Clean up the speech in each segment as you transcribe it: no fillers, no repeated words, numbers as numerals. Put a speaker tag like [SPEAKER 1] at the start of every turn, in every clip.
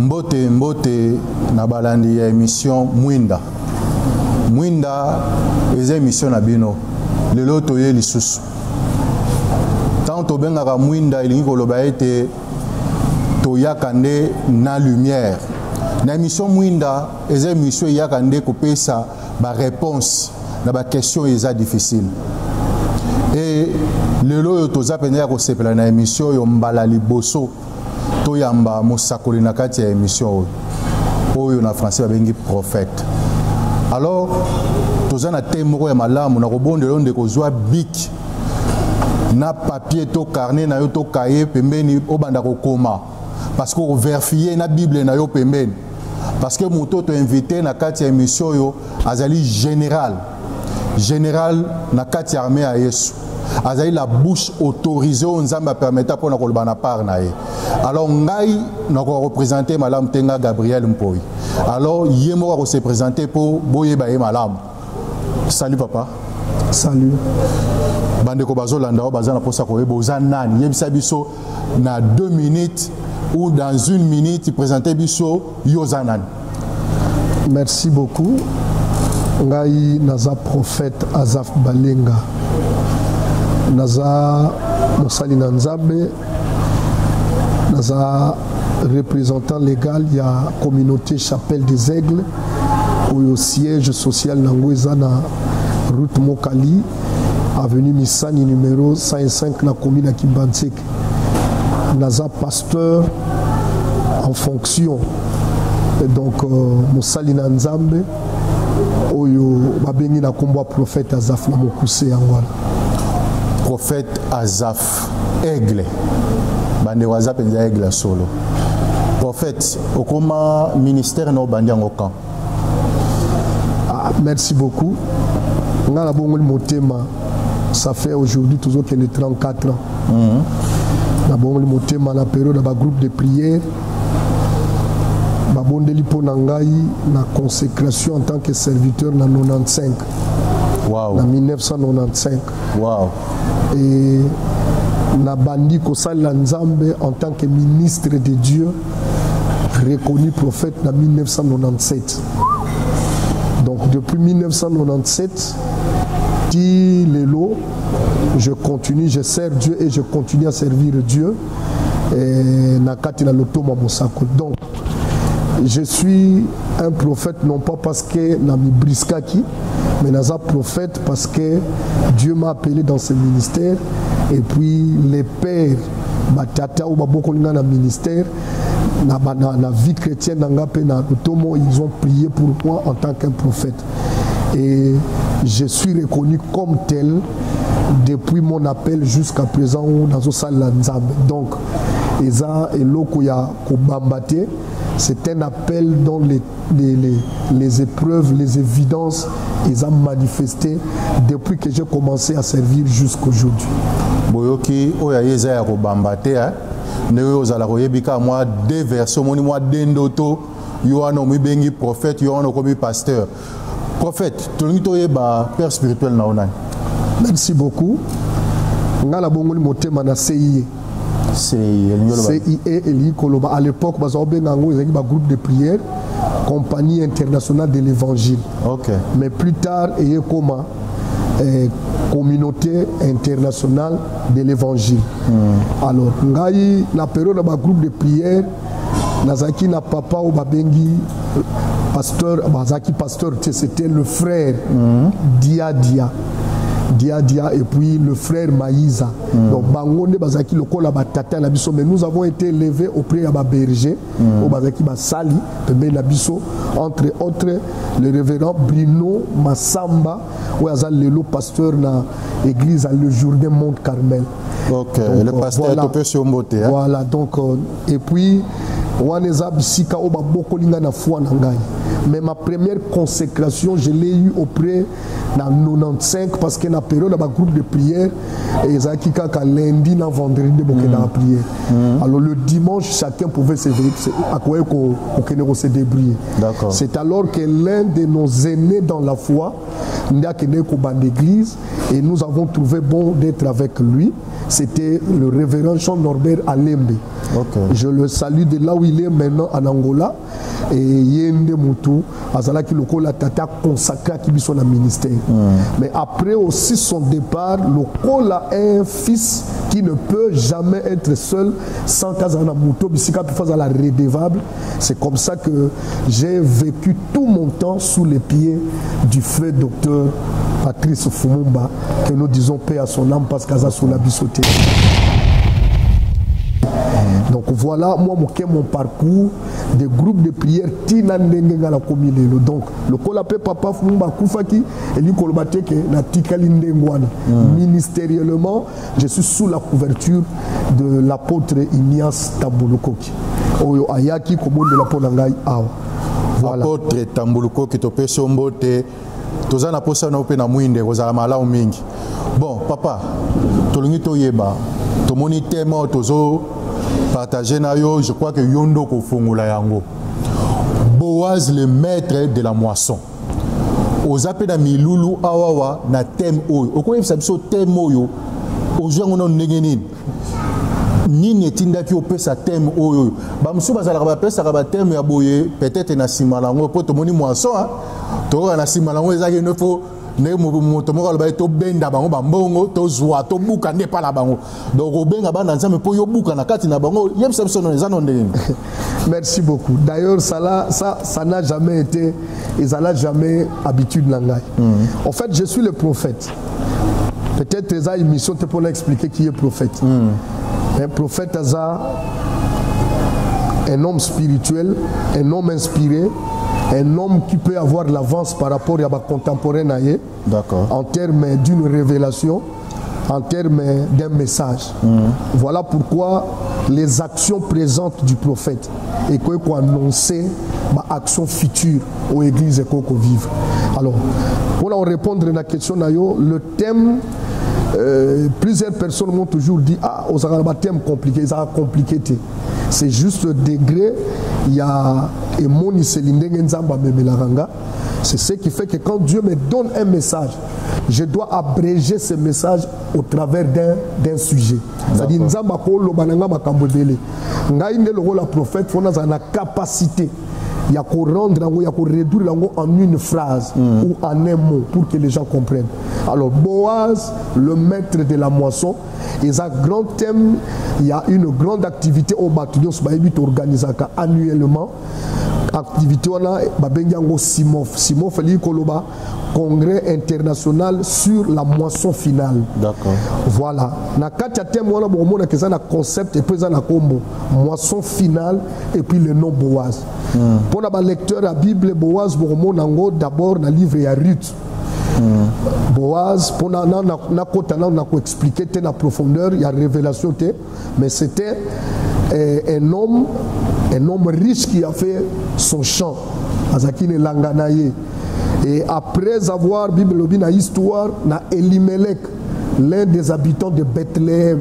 [SPEAKER 1] Mbote na balandi ya émission Mwinda. Mwinda eza émission na bino. Lelo toye lisusu. Tant tobengaka Mwinda elingi koloba ete toyakande na lumière. Na émission Mwinda eza émission yakande kopesa ba réponse na ba question eza difficile. Et lelo yo toza pena ko sepela na émission yo mbala liboso to yamba mosakoli na kati ya émission oyo na français babengi prophète. Alors toza na thème ya malamu na kobondelo ndeko zwa bic na papier to carnet na yo to cahier pembeni obanda kokoma parce que ko vérifier na bible na yo pembeni parce que moto to invité na kati ya émission yo azali général na kati ya armée ya Yesu. Azali la bouche autorisée on nzamba permettre pour na koloba na part na ye. Alors ngai na ko représenter madame Tenga Gabriel Mpoi. Alors yemo ko se présenter pour boyeba ye malam. Salut papa.
[SPEAKER 2] Salut.
[SPEAKER 1] Bande ko bazolanda o bazana posa ko yeboza nani yebisa biso na 2 minutes ou dans 1 minute présenter biso yozanan.
[SPEAKER 2] Merci beaucoup. Ngai naza prophète Azaf Balenga. Naza Mosali Nzambe, naza représentant légal de la communauté Chapelle des Aigles, au siège social Nangweza na route Mokali, avenue Missani numéro 105 na commune Kimbansek. Naza pasteur en fonction. Et donc Mosali Nzambe, oyo babengi na kombo prophète Azaf na mokuse yangwala.
[SPEAKER 1] Prophète Azaf Aigle. Bande Azaf penza Aigle solo. Prophète, okoma ministère no bandi ngokan.
[SPEAKER 2] Merci beaucoup. Ngala bongoli motema. Ça fait aujourd'hui toujours que les 34 ans. Na bongoli motema na période ba groupe de prière. Ba bondeli ponangai na consécration en tant que serviteur na 95.
[SPEAKER 1] Wow.
[SPEAKER 2] En 1995.
[SPEAKER 1] Wow.
[SPEAKER 2] Et na bandi Kosala Nzambe en tant que ministre de Dieu, reconnu prophète en 1997. Donc depuis 1997, ti lelo, je continue, je sers Dieu et je continue à servir Dieu. Et na kati na loto mosako. Donc je suis un prophète non pas parce que na mi briskaki, mais naza prophète parce que Dieu m'a appelé dans ce ministère et puis les pères batata ou baboko linga na ministère na vie chrétienne na tomo ils ont prié pour moi en tant qu'un prophète et je suis reconnu comme tel depuis mon appel jusqu'à présent dans Osala Nzambe. Donc eza eloko ya kobambate. C'est un appel dont les épreuves, les évidences, ils ont manifesté depuis que j'ai commencé à servir jusqu'aujourd'hui.
[SPEAKER 1] Boyoki oya yeza ya kobambate ne ozala koyebika moi deux versions moni moi dendoto yoano mibengi prophète yoano komi pasteur. Prophète, tolingi toyeba père spirituel na onani.
[SPEAKER 2] Merci beaucoup. Ngala bongoli motema na CIE. CIE Eli Koloba. À l'époque, il y avait un groupe de prière, Compagnie internationale de l'évangile.
[SPEAKER 1] Okay.
[SPEAKER 2] Mais plus tard, il y a une communauté internationale de l'évangile. Alors, la période d'un groupe de prière, Nazaki na papa ou babengi pasteur, Bazaki pasteur, c'était le frère Dia et puis le frère Maïza. Donc Bangonde Bazaki lokola batata na biso, mais nous avons été élevés auprès de berger au Bazaki Basali pembe na biso, entre autres le révérend Bruno Massamba ou azal lelo pasteur na église à le Jourdain Mont Carmel.
[SPEAKER 1] OK, donc, le pasteur voilà, topé sur Mbote.
[SPEAKER 2] Voilà, donc et puis Waneza bisika oba boko linga na foi na ngai. Mais ma première consécration, je l'ai eu auprès de 95 parce que dans la période de groupe de prière, et lundi, et vendredi, de prière. Alors le dimanche, chacun pouvait se débrouiller. C'est alors que l'un de nos aînés dans la foi, d'église, et nous avons trouvé bon d'être avec lui. C'était le révérend Jean Norbert Alembe. Je le salue de là où il est maintenant en Angola. Et Yende Moutou, Azalaki Lokola Tata consacré à Kibiso dans ministère. Mais après aussi son départ, Lokola est un fils qui ne peut jamais être seul sans Kazana Moutou, Bissika Pifaz la redevable. C'est comme ça que j'ai vécu tout mon temps sous les pieds du feu docteur Patrice Fumumba, que nous disons paix à son âme parce qu'Aza sous la bissoté. Donc voilà, moi, mon parcours des groupes de prière Tinandengala la commune. Donc, le Kolapé Papa Fumba Koufaki et l'Ikolbateke na Tikalindengwana. Ministériellement, je suis sous la couverture de l'apôtre Ignace Tambulukoki. Oyo Ayaki Kobo de la Ponangai Awa.
[SPEAKER 1] Voilà. Apôtre Tambulukoki tope sombote. Tozana posa na ope na mwinde kozala malao mingi. Bon, papa, tolungi toyeba, tomoni tema tozo partager na yo, je crois que yondo ko fungula yango. Boaz le maître de la moisson. Ozape na milulu awawa na thème oyo. Okoye biso thème oyo. Ozo ngono ndengenini. Nini etindaki opesa thème oyo. Ba musu bazala ba pesa ba thème ya boye peut-être na simalango po tomoni moisson hein. To na simalango ezaki ne faut ne moto moko aloba to benda bango bambongo to zwa to buka ne pa na bango. Donc obenga bana nzambe po yo buka na kati na bango yebisa biso no ezano ndenge. Merci beaucoup. D'ailleurs ça n'a jamais été et ça n'a jamais habitude langai. En fait, je suis le prophète. Peut-être ça une mission pour l'expliquer qui est prophète. Un prophète Aza, un homme spirituel, un homme inspiré, un homme qui peut avoir l'avance par rapport à la contemporaine en termes d'une révélation, en termes d'un message. Voilà pourquoi les actions présentes du prophète et quoi annoncer ma action future aux églises et qu'on vivre. Alors, pour répondre à la question, le thème, plusieurs personnes m'ont toujours dit ah, aux thème compliqué, ça a compliqué. C'est juste le degré, il y a c'est ce qui fait que quand Dieu me donne un message, je dois abréger ce message au travers d'un sujet. C'est-à-dire, la prophète, on a la capacité il y a qu'à rendre, il y a qu'à réduire en une phrase ou en un mot pour que les gens comprennent. Alors, Boaz, le maître de la moisson, et un grand thème, il y a une grande activité au bâtiment organisée annuellement. Activité, on a Simof. Simof, c'est congrès international sur la moisson finale. D'accord. Voilà. Na katia thème, on a un concept et présent la combo. Moisson finale et puis le nom Boaz. Pour la lecteur de la Bible, Boaz, d'abord dans le livre de Ruth. Boaz, pour expliquer la profondeur, il y a révélation, mais c'était un homme riche qui a fait son champ. Azakine Langanaye. Et après avoir, Bible na histoire, na Elimelech, l'un des habitants de Bethléem,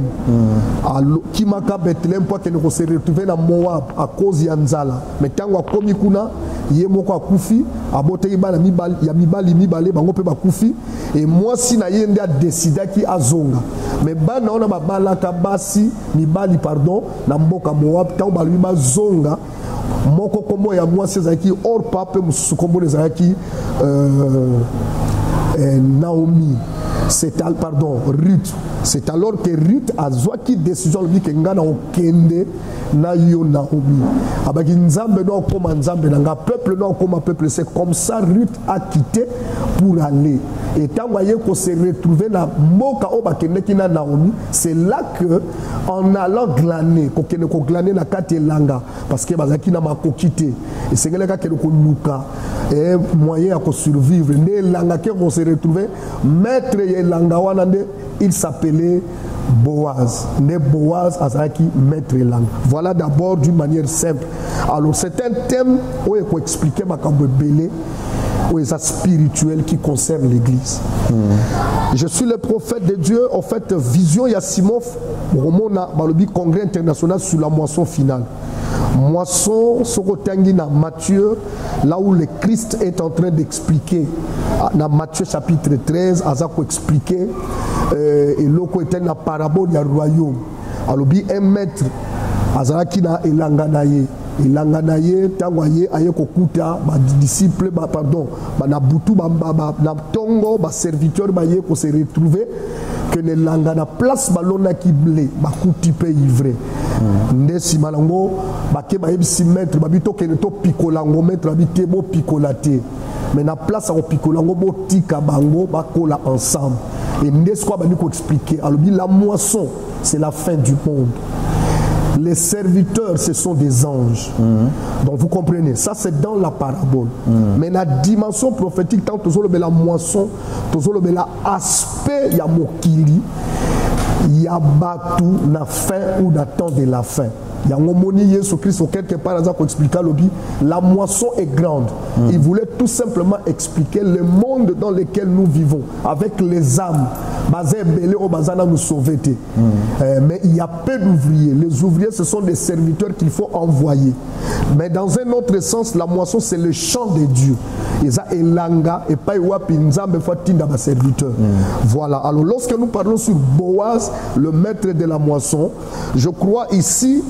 [SPEAKER 1] qui m'a Bethléem pour qu'il ne se retrouve dans Moab à cause de Yanzala. Mais quand on a commis kuna, yemoko akufi, abote ibala mibali, ya mibali bango pe bakufi. Et moi si na yende a décidé qui azonga. Mais bana on a babala kabasi mibali pardon, na mboka Moab, tant balu ba zonga. Moko kombo ya moi sezaki or pape mususu kombo lezaki Naomi. C'est pardon, Ruth. C'est alors que Ruth a zouaki décision lui que ngana okende na yo Naomi. Abaki nzambe no koma nzambe nanga peuple no koma peuple, c'est comme ça Ruth a quitté pour aller. Et tant voyez qu'on s'est retrouvé dans Moka Obakendeki na Naomi, c'est là que en allant glaner, qu'on glaner na kati langa parce que bazaki na makokité et c'est là que ko nuka et moyen à survivre. Ne langa que on s'est retrouvé maître langa wanande, il s'appelait Boaz. Ne Boaz azaki maître langa. Voilà d'abord d'une manière simple. Alors c'est un thème où il faut expliquer ma kambo belé spirituel qui concerne l'église. Je suis le prophète de Dieu. En fait, vision Yassimof, Romona Balobi congrès international sur la moisson finale. Moisson, Sokotangina Matthieu, là où le Christ est en train d'expliquer, dans Matthieu chapitre 13, Azako expliqué, et l'oko était la parabole du royaume. Alobi un maître
[SPEAKER 2] azalaki na elanga na ye ntango ye aye kokuta badisciple pardon na butu na ntongo baserviteur baye kose retrouve que ne elanga na place balonaki ble bakuti mpe ivre nde nsima nango bake bayebisi maître babi tokende topikola yango maître babi te bopikola te mais na place ya kopikola yango botika bango bakola ensemble et nde sikoyo bandi koexplike alobi la moisson c'est la fin du monde. Les serviteurs, ce sont des anges. Donc vous comprenez, ça c'est dans la parabole. Mais la dimension prophétique, tant que la moisson, la aspect ya mokili, ya batu na fin ou na temps de la fin. Il y a un moment Jésus Christ quelque part pour expliquer la moisson est grande. Il voulait tout simplement expliquer le monde dans lequel nous vivons avec les âmes. Nous sauver. Mais il y a peu d'ouvriers. Les ouvriers, ce sont des serviteurs qu'il faut envoyer. Mais dans un autre sens, la moisson, c'est le champ de Dieu. Voilà. Alors, lorsque nous parlons sur Boaz, le maître de la moisson, je crois ici,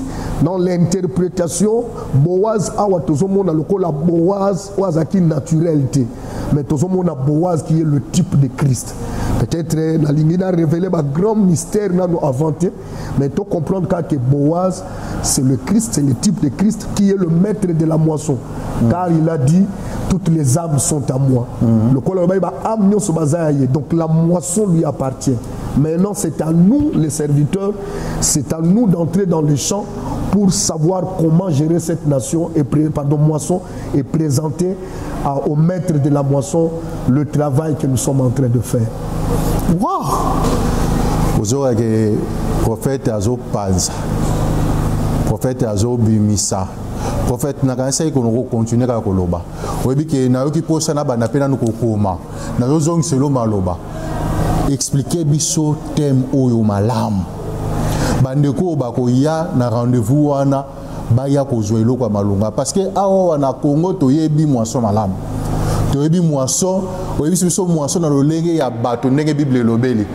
[SPEAKER 2] dans l'interprétation, Boaz awa tozomona lokola Boaz oazaki naturalité, mais tozomona Boaz qui est le type de Christ. Peut-être la ligne a révélé un grand mystère dans nous inventé, mais tu comprendre que Boaz c'est le Christ, c'est le type de Christ qui est le maître de la moisson, car il a dit toutes les âmes sont à moi. Donc la moisson lui appartient. Maintenant c'est à nous les serviteurs, c'est à nous d'entrer dans les champs pour savoir comment gérer cette nation et moisson et présenter au maître de la moisson le travail que nous sommes en train de faire.
[SPEAKER 1] Wow! Vous aurez que prophète Azo Panza, prophète Azo Bimisa, prophète Nakansa qu'on continue à Koloba. Oui, que Naoki Posana Banapena Nukoma, Nazong Selo Maloba. Expliquez biso thème oyo malam. Bandeko bakoya na rendez-vous wana baya kozwa eloko malunga parce que awa na Congo toyebi moisson malam. Toyebi moisson, oyebi biso moisson na lolenge ya bato ndenge Bible lobeli.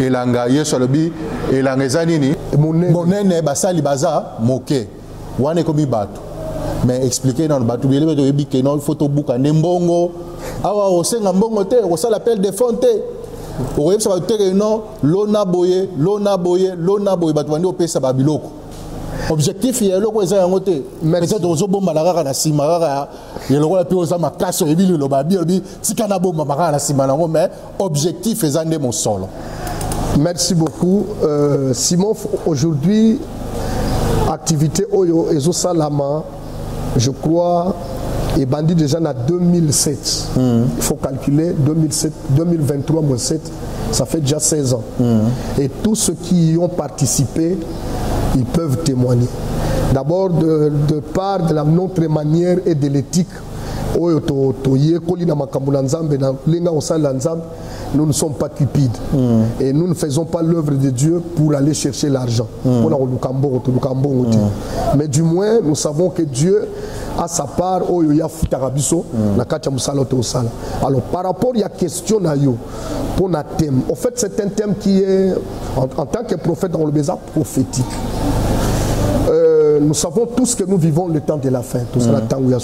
[SPEAKER 1] Elanga Yesu lobi elanga zanini monene basali baza moke. Wana komi bato. Mais expliquer dans le bato bele toyebi ke non photo buka ndembongo. Awa osenga mbongo te, osala appel de fonte. Oye ça va te non lona boye batwandi opesa babiloko objectif ya loko eza yango te mais ça dozo bomba la kaka na sima kaka ya loko la pioza makaso ebili lo babi tika na bomba makaka na sima nango mais objectif eza nde mon solo.
[SPEAKER 2] Merci beaucoup Simon. Aujourd'hui activité oyo ezo salama je crois et bandit déjà en 2007. Il faut calculer 2007, 2023 moins 7, ça fait déjà 16 ans. Et tous ceux qui y ont participé, ils peuvent témoigner. D'abord de part de notre manière et de l'éthique. Nous ne sommes pas cupides et nous ne faisons pas l'œuvre de Dieu pour aller chercher l'argent. Mais du moins, nous savons que Dieu a sa part. Alors, par rapport à la question, pour un thème, en fait, c'est un thème qui est, en tant que prophète, dans le besoin prophétique. Nous savons tous que nous vivons le temps de la fin. Tout ça, tango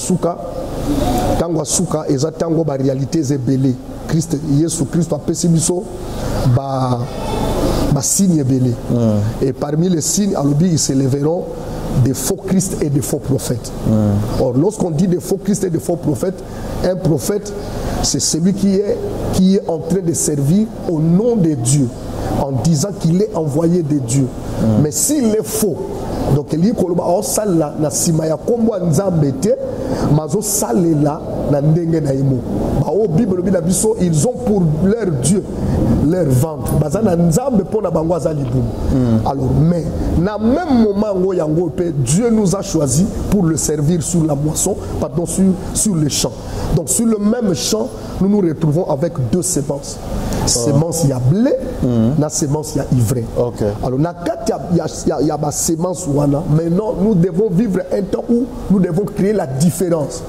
[SPEAKER 2] suka et ça tango ba réalité est belé. Christ, Jésus Christ a pessibiso ba signe belé. Et parmi les signes, à l'obi, ils s'élèveront des faux Christ et des faux prophètes. Or, lorsqu'on dit des faux Christ et des faux prophètes, un prophète, c'est celui qui est en train de servir au nom de Dieu, en disant qu'il est envoyé de Dieu. Mais s'il est faux, donc il y a na simaya kombo nzambe te mazo salela na ndenge na imo ba o bible bi na biso ils ont pour leur Dieu leur ventre bazana nzambe pona bango azali boum. Alors mais na même moment ngo yango pe Dieu nous a choisi pour le servir sur la moisson, pardon, sur le champ. Donc sur le même champ nous nous retrouvons avec deux sémences. Sémence il y a blé, na sémence il y a ivraie. Alors na kat il y a ba sémence wana. Maintenant nous devons vivre un temps où nous devons créer la différence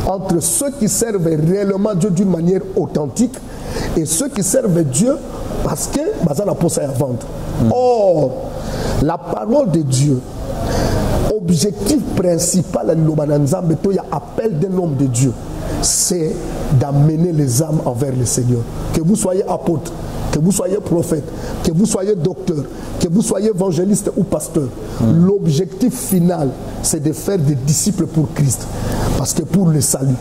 [SPEAKER 2] entre ceux qui servent réellement Dieu d'une manière authentique et ceux qui servent Dieu parce que bazana posa ya vendre. Or la parole de Dieu l'objectif principal à l'Obananzambe, il y a appel d'un homme de Dieu, c'est d'amener les âmes envers le Seigneur. Que vous soyez apôtre, que vous soyez prophète, que vous soyez docteur, que vous soyez évangéliste ou pasteur, l'objectif final, c'est de faire des disciples pour Christ. Parce que pour le salut.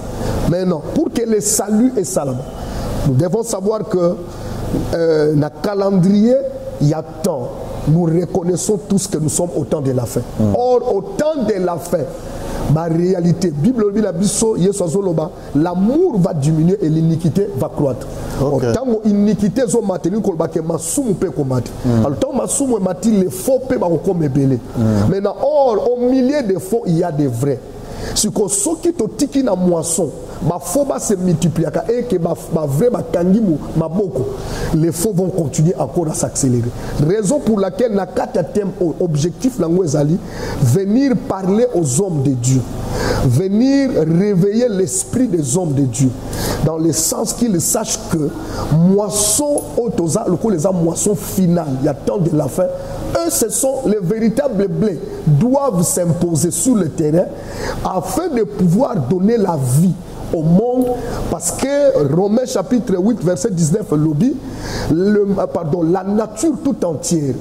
[SPEAKER 2] Maintenant, pour que le salut est salam, nous devons savoir que dans le calendrier, il y a temps. Nous reconnaissons tous que nous sommes au temps de la fin. Or, au temps de la fin, ma réalité, Bible, l'amour va diminuer et l'iniquité va croître. Okay. Tant que l'iniquité est maintenue, les faux maintenant, or, au milieu des faux, il y a des vrais. Si vous avez des moisson, se multiplier et que les faux vont continuer encore à s'accélérer. Raison pour laquelle na kata thème objectif venir parler aux hommes de Dieu, venir réveiller l'esprit des hommes de Dieu, dans le sens qu'ils sachent que moisson les moisson finale, il y a temps de la fin. Eux, ce sont les véritables blés, doivent s'imposer sur le terrain afin de pouvoir donner la vie au monde, parce que Romains chapitre 8 verset 19 la nature tout entière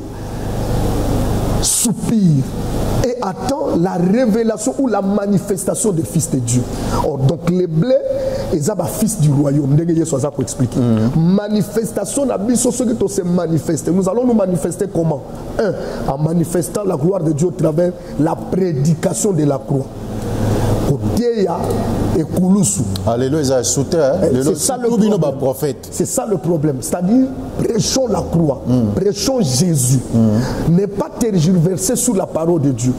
[SPEAKER 2] soupire et attend la révélation ou la manifestation des fils de Dieu. Or, donc les blés, ils sont fils du royaume. Pour expliquer. Manifestation, nous allons nous manifester comment? En manifestant la gloire de Dieu au travers la prédication de la croix.
[SPEAKER 1] Alléluia,
[SPEAKER 2] c'est ça le problème. C'est-à-dire, prêchons la croix, prêchons Jésus. Ne pas tergiverser sur la parole de Dieu.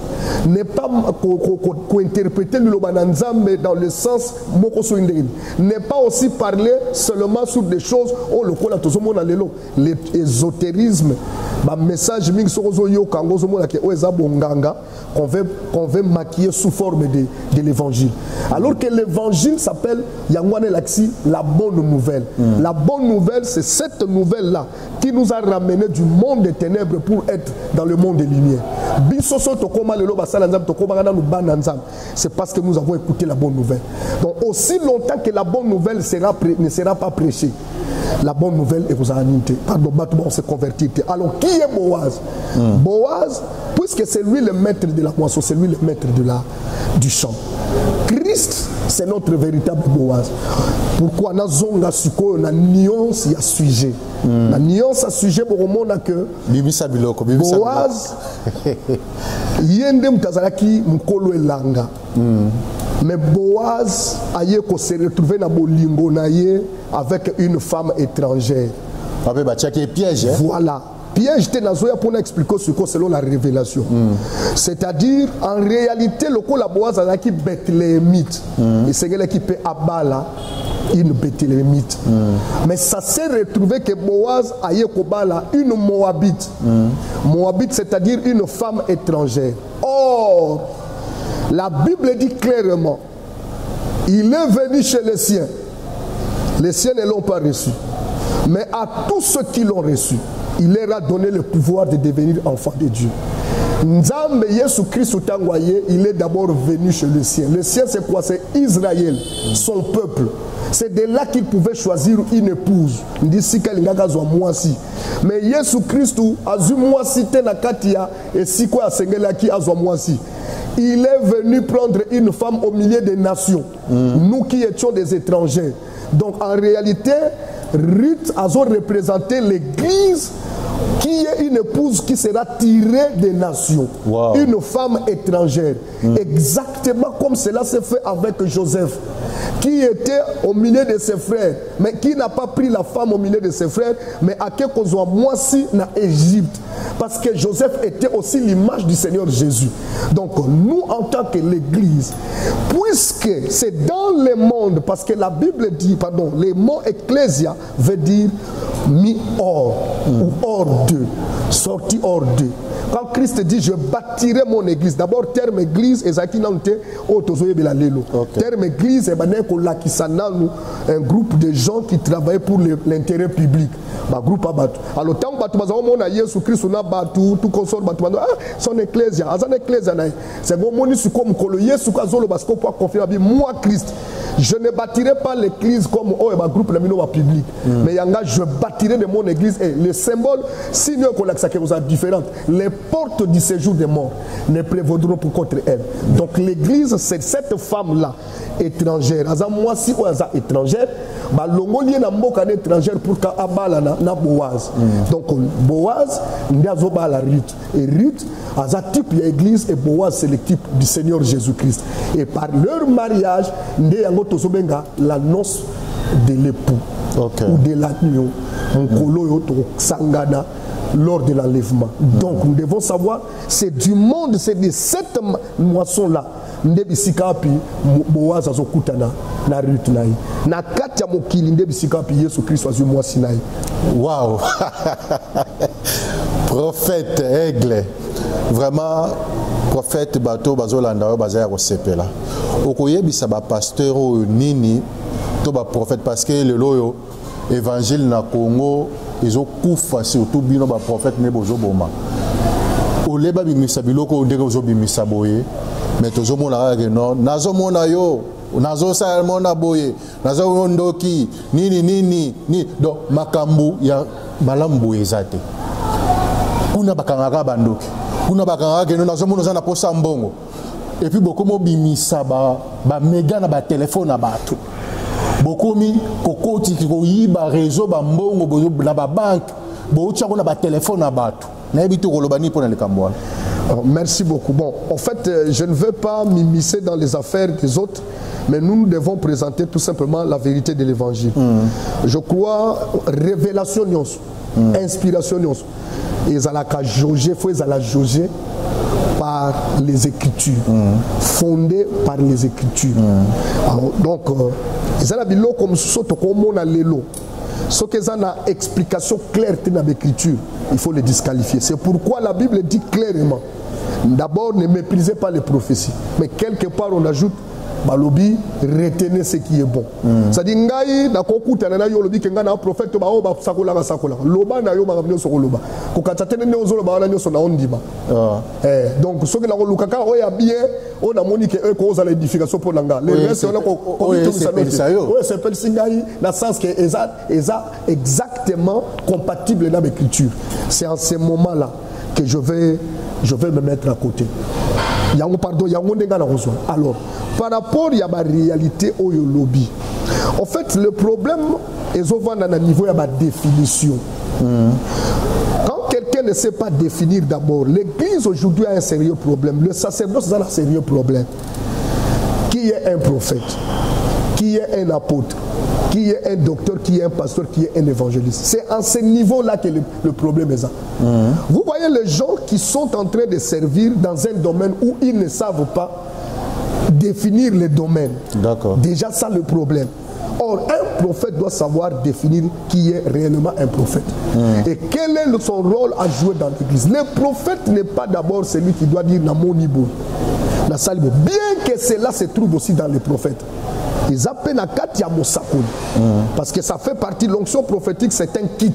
[SPEAKER 2] Ne pas interpréter le Lobananzambe dans le sens ne pas aussi parler seulement sur des choses. Oh, l'ésotérisme, message qu'on veut maquiller sous forme de l'évangile. Alors que l'évangile s'appelle Yangwane Laxi, la bonne nouvelle. La bonne nouvelle, c'est cette nouvelle-là qui nous a ramené du monde des ténèbres pour être dans le monde des lumières. C'est parce que nous avons écouté la bonne nouvelle. Donc aussi longtemps que la bonne nouvelle ne sera pas prêchée, la bonne nouvelle est vous anité. Pardon, on s'est converti. Alors qui est Boaz? Boaz, puisque c'est lui le maître de la moisson, c'est lui le maître du champ. Christ, c'est notre véritable Boaz. Pourquoi na zonga suko na nuance ya sujet. Na nuance à sujet pour le monde que Boaz yende mtazalaki mukolo elanga. Mais Boaz aye ko se retrouver na bolingo na ye avec une femme étrangère. Voilà. Piège te nazoya pour expliquer ce que selon la révélation. C'est-à-dire, en réalité, le coup la Boaz a qui Bethléemite. Et c'est elle qui peut abala une Bethléemite. Mais ça s'est retrouvé que Boaz a kobala une Moabite. Moabite, c'est-à-dire une femme étrangère. Or, la Bible dit clairement, il est venu chez les siens. Les siens ne l'ont pas reçu. Mais à tous ceux qui l'ont reçu, il leur a donné le pouvoir de devenir enfants de Dieu. Nzambe Yesu Christ il est d'abord venu chez le ciel. Le ciel c'est quoi? C'est Israël, son peuple. C'est de là qu'il pouvait choisir une épouse. Mais Yesu Christ a vu moi citer la Katia et si quoi qui a moi si. Il est venu prendre une femme au milieu des nations. Nous qui étions des étrangers. Donc en réalité, Ruth a représenté l'église qui est une épouse qui sera tirée des nations. Wow. Une femme étrangère. Exactement comme cela s'est fait avec Joseph, qui était au milieu de ses frères, mais qui n'a pas pris la femme au milieu de ses frères, mais à quelque chose moi si na Égypte. Parce que Joseph était aussi l'image du Seigneur Jésus. Donc nous en tant que l'église, puisque c'est dans le monde, parce que la Bible dit, pardon, le mot ecclésia veut dire mis hors ou hors d'eux, sorti hors d'eux. Quand Christ dit je bâtirai mon église, d'abord terme église ezaki nante otozoye belalelo. Terme église un groupe de gens qui travaillaient pour l'intérêt public. Ba groupe abatu. Alors tant batu bazao mona Yesu Christ na batu tout consort batu son ecclésia, azan ecclésia na. C'est bon moni su comme kolo Yesu kazolo basko pour confier à moi Christ. Je ne bâtirai pas l'église comme un groupe de public. Mais yanga, je bâtirai de mon église. Et les symboles, signe qu'on a différentes. Les portes du séjour des morts ne prévaudront pour contre elle. Donc l'église, c'est cette femme-là, étrangère. Moi, si on est étrangère, l'ongolien n'a pas étrangère pour qu'Abala na Boaz. Donc Boaz, n'a pas la Ruth. Et Ruth, a type l'église et Boaz, c'est le type du Seigneur Jésus-Christ. Et par leur mariage, la noce de l'époux ou de l'agneau, sangana lors de l'enlèvement. Donc nous devons savoir, c'est du monde, c'est de cette moisson-là. Ndebisika pi Boaz azokutana na Ruth naï. Na kati ya mokili ndebisika pi Yesu Christ azu mwasi naï.
[SPEAKER 1] Wow. Prophète aigle. Vraiment prophète bateau bazolanda bazaya ko sepela. Okoyebisa ba pasteur o nini to ba prophète parce que le loyo évangile na Congo ezokufa surtout bino ba prophète ne bozoboma. Oleba bimisa biloko ndenge bozobimisa boye. Mais toujours mon arrêt non nazo mona yo nazo sa mona boye nazo ndoki ni donc makambu ya malambu ezate kuna bakangaka bandoki kuna bakangaka ke nazo mona za na posa mbongo et puis beaucoup mo bimisa ba méga na ba téléphone na bato beaucoup mi kokoti ko yiba réseau ba mbongo na ba banque bo tcha ko na ba téléphone na bato na ebitu ko lobani pona le kambwana.
[SPEAKER 2] Merci beaucoup. Bon, en fait, je ne veux pas m'immiscer dans les affaires des autres, mais nous devons présenter tout simplement la vérité de l'évangile. Je crois, révélation, inspiration, ils allaient jauger, ils allaient jauger par les Écritures, fondées par les Écritures. Alors, donc, ils allaient dire comme ça, comme on a l'élo. Ce qui est une explication claire dans l'écriture, il faut les disqualifier. C'est pourquoi la Bible dit clairement, d'abord ne méprisez pas les prophéties. Mais quelque part on ajoute, balobi, retenez ce qui est bon. C'est-à-dire, ngai na kokuta na yo lobi kenga na prophète ba o ba sakola ba sakola. Loba na yo ba bino so loba. Ko katatene ne ozolo ba na nyoso na ondima. Donc ce que na lukaka o ya bien, on a monique e ko za l'édification pour langa. Le reste on a ko c'est pel singai na sens que exactement compatible dans l'écriture. C'est en ce moment-là que je vais me mettre à côté. Alors, par rapport à la réalité au lobby, en fait, le problème est au niveau de la définition. Quand quelqu'un ne sait pas définir d'abord, l'Église aujourd'hui a un sérieux problème. Le sacerdoce a un sérieux problème. Qui est un prophète? Qui est un apôtre? Qui est un docteur? Qui est un pasteur? Qui est un évangéliste? C'est à ce niveau-là que le problème est là. Vous voyez les gens qui sont en train de servir dans un domaine où ils ne savent pas définir les domaines. Déjà, ça le problème. Or, un prophète doit savoir définir qui est réellement un prophète. Et quel est son rôle à jouer dans l'église. Le prophète n'est pas d'abord celui qui doit dire « Namonibo ». Bien que cela se trouve aussi dans les prophètes. Ils appellent à Katia Mosakon. Parce que ça fait partie de l'onction prophétique, c'est un kit.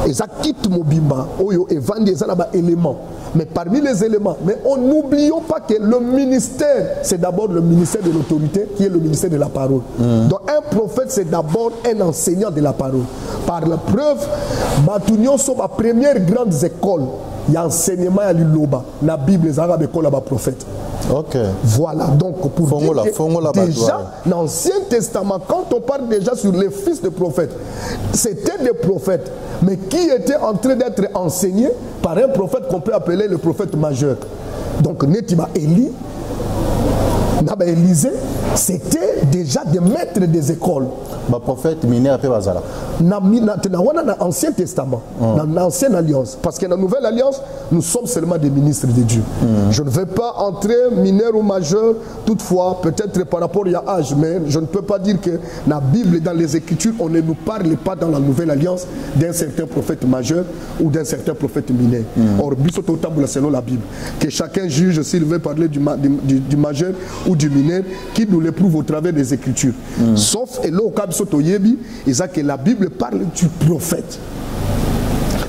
[SPEAKER 2] Et ça quitte Mobimba, et vend des éléments. Mais parmi les éléments, mais n'oublions pas que le ministère, c'est d'abord le ministère de l'autorité, qui est le ministère de la parole. Donc un prophète, c'est d'abord un enseignant de la parole. Par la preuve, Batunion sont ma première grande école. Il y a enseignement à l'Iloba. La Bible, les Arabes, école à prophète. Voilà, donc pour dire que déjà, dans l'Ancien Testament, quand on parle déjà sur les fils de prophètes, c'était des prophètes, mais qui étaient en train d'être enseignés par un prophète qu'on peut appeler le prophète majeur. Donc, Netiba Élie, Naba Élisée, c'était déjà des maîtres des écoles.
[SPEAKER 1] ba prophète mineur pe bazala
[SPEAKER 2] na Ancien Testament, dans l'Ancienne Alliance. Parce que dans la Nouvelle Alliance, nous sommes seulement des ministres de Dieu. Je ne vais pas entrer mineur ou majeur, toutefois, peut-être par rapport à l'âge, mais je ne peux pas dire que la Bible, dans les Écritures, on ne nous parle pas dans la Nouvelle Alliance d'un certain prophète majeur ou d'un certain prophète mineur. Or, selon la Bible, que chacun juge s'il veut parler du majeur ou du mineur, qui nous l'éprouve au travers des Écritures. Sauf, et là, au cas que la Bible parle du prophète.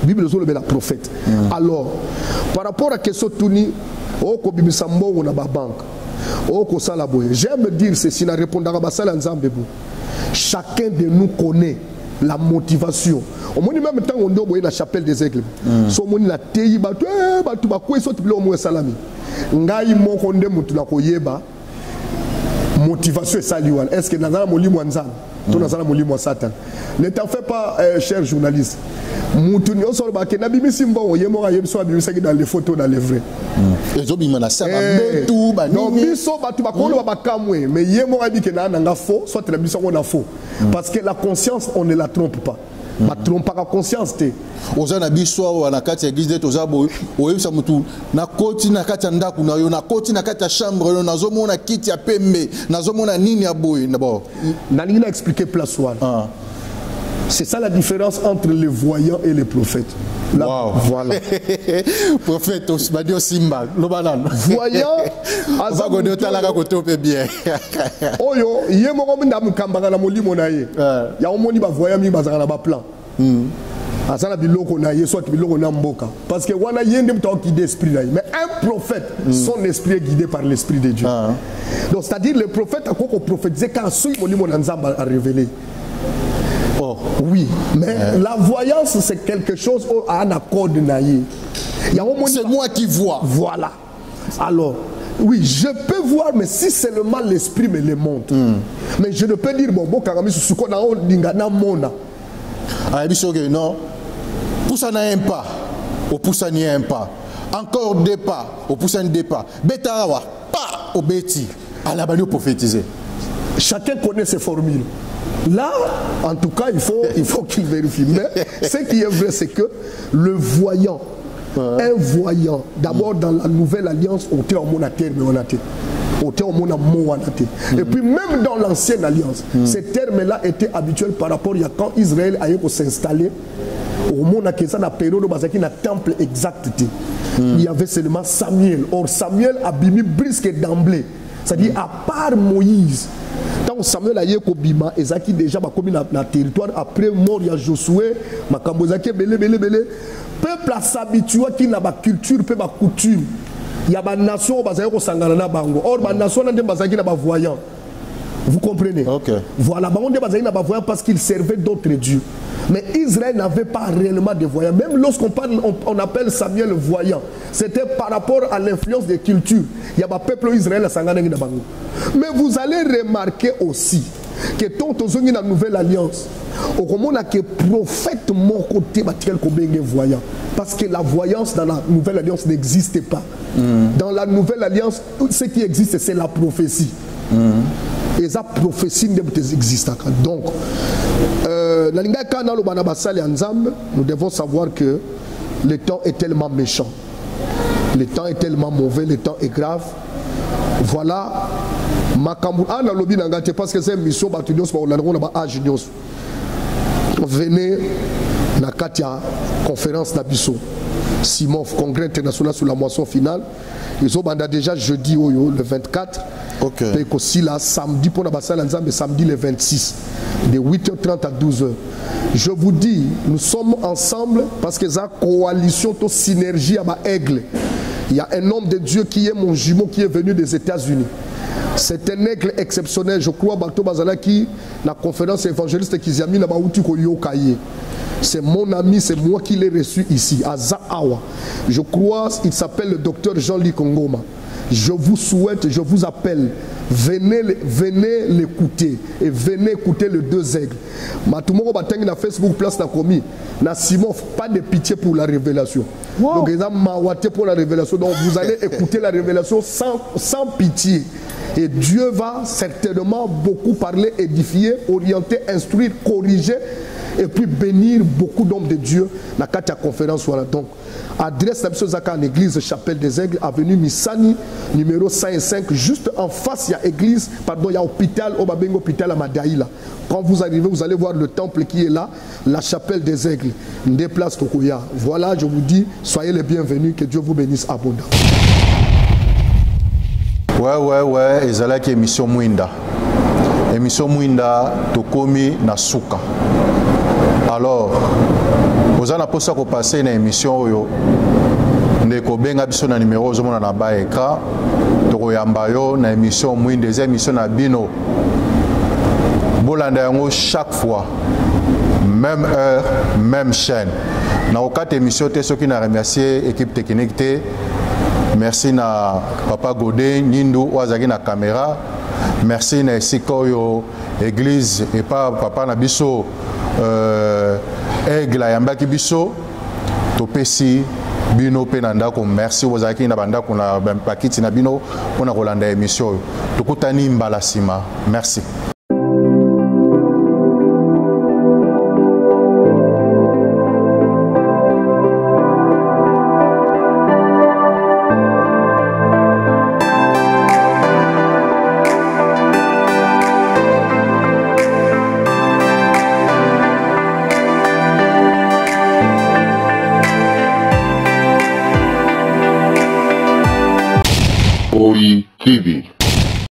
[SPEAKER 2] La Bible est la prophète. Alors, par rapport à ce que tu j'aime dire ceci, chacun de nous connaît la motivation. Au moins, même temps, on doit la chapelle des aigles. So, on a téyi batu, batu bakwe so tibilo mo salami. Ngai mo konde mutu na koyeba. Motivation est saliwan. Est-ce que nazala molimo nzam? To nazala molimo satan. Ne t'en fais pas, cher journaliste. Mutu nyo so ba ke na bimisi mbo yemo ga yebso abimisa ki dans les photos dans les vrais. Ezo bimana sa ba betu ba nini. Non biso batu bakolo ba kamwe, mais yemo ga bi ke na nga faux, soit la biso on a faux. Parce que la conscience on ne la trompe pas. Ba trompe pas la conscience te. Oza na biso wana kati église de tozabo oyebisa mutu na koti na kati ndaku na yo na koti na kati chambre yo nazo mona kiti ya pembe nazo mona nini ya boy d'abord na lingi na expliquer place wana. C'est ça la différence entre les voyants et les prophètes. Là, wow. Voilà. Prophète Osmadio Simba, le banane. Voyant, Azagodo Talaga Kotope bien. Oh yo, yemo na mukambanga na molimo na ye. Ya omoni ba voyant mi bazanga na ba plan. Asana biloko na ye soit biloko na mboka. Parce que wana yende mto qui d'esprit là. Mais un prophète, son esprit est guidé par l'esprit de Dieu. Donc c'est-à-dire le prophète a quoi prophétiser quand sui molimo na nzamba a révélé. Oh, oui, mais la voyance c'est quelque chose à un accord de naïe. C'est moi qui vois. Voilà. Alors, oui, je peux voir, mais si seulement l'esprit me le montre. Mais je ne peux dire, bon, karami ce qu'on a on mona. Ah, non. Poussa n'a un pas, au poussa n'y a un pas. Encore deux pas, au poussa n'y a pas. Betawa, pas au bêtis. À la bannière prophétiser. Chacun connaît ses formules. Là, en tout cas, il faut qu'il vérifie. Mais ce qui est vrai, c'est que le voyant, un voyant, d'abord dans la nouvelle alliance, on était en monateur, mais on a été. Et puis même dans l'ancienne alliance, ces termes-là étaient habituels par rapport à quand Israël a s'installer. Au monde dans la période où il y a un temple exact. Il y avait seulement Samuel. Or Samuel a bimi brisque d'emblée. C'est-à-dire à part Moïse. Quand Samuel a yeko bima, Ezaki déjà ba commis na territoire après mort il y a Josué, makambo Ezaki belé. Peuple a s'habitué qui n'a pas culture, peu ba coutume. Il y a ba nation bazaki ko sangana na bango. Or ba nation ndé bazaki na ba voyant. Vous comprenez? Okay. Voilà, ba ndé bazaki na ba voyant parce qu'il servait d'autres dieux. Mais Israël n'avait pas réellement de voyants. Même lorsqu'on parle, on appelle Samuel voyant. C'était par rapport à l'influence des cultures. Il y a un peuple Israël à Sangana. Mais vous allez remarquer aussi que tant que dans la nouvelle alliance, au moment que prophète mon côté voyant. Parce que la voyance dans la nouvelle alliance n'existait pas. Dans la nouvelle alliance, ce qui existe, c'est la prophétie. Et ça, prophétie n'existe pas. Donc, nous devons savoir que le temps est tellement méchant, le temps est tellement mauvais, le temps est grave. Voilà, parce que c'est une mission, venez na Katia conférence d'Abisso Simon congrès international sur la moisson finale. Ils ont déjà jeudi le 24. Ok. Et aussi là samedi pour la samedi le 26 de 8h30 à 12h. Je vous dis, nous sommes ensemble parce que ça coalition, to synergie à ma aigle. Il y a un homme de Dieu qui est mon jumeau qui est venu des États-Unis. C'est un aigle exceptionnel. Je crois Bato Bazalaki, la conférence évangéliste Kizami na Baouti Koyo Kaye. C'est mon ami, c'est moi qui l'ai reçu ici, à Zaawa. Je crois qu'il s'appelle le docteur Jean-Luc Ngoma. Je vous souhaite, je vous appelle, venez l'écouter et venez écouter les deux aigles. Matumoko batangi na Facebook place na komi na Simon, pas de pitié pour la révélation. Wow. Donc exemple mawate pour la révélation. Donc vous allez écouter la révélation sans pitié. Et Dieu va certainement beaucoup parler, édifier, orienter, instruire, corriger et puis bénir beaucoup d'hommes de Dieu dans la conférence. Voilà. Donc, adresse la mission Zaka en église Chapelle des Aigles, avenue Missani, numéro 105, juste en face, il y a église, pardon, il y a hôpital, Obabengo hôpital à Madaïla. Quand vous arrivez, vous allez voir le temple qui est là, la Chapelle des Aigles, des places Tokoya. Voilà, je vous dis, soyez les bienvenus, que Dieu vous bénisse abondamment.
[SPEAKER 1] Ouais, ezalaki émission Mwinda. Émission Mwinda tokomi na suka. Alors, vous allez passer une émission oyo ndeko benga biso na numéro ozomona na ba écran tokoyamba yo na émission Mwinda, des émissions na bino. Bolanda yango chaque fois, même heure, même chaîne. Na okate émission te soki na remercier équipe technique te. Merci na Papa Godé, Nindu, Ouazagi na caméra. Merci na Sikoyo église et pas Papa na biso Aigle Yambaki biso. Topesi bino penanda ko merci Ouazagi na banda ko na pakiti na bino pona kolanda émission. Tukutani mbala sima. Merci.
[SPEAKER 3] Ori TV.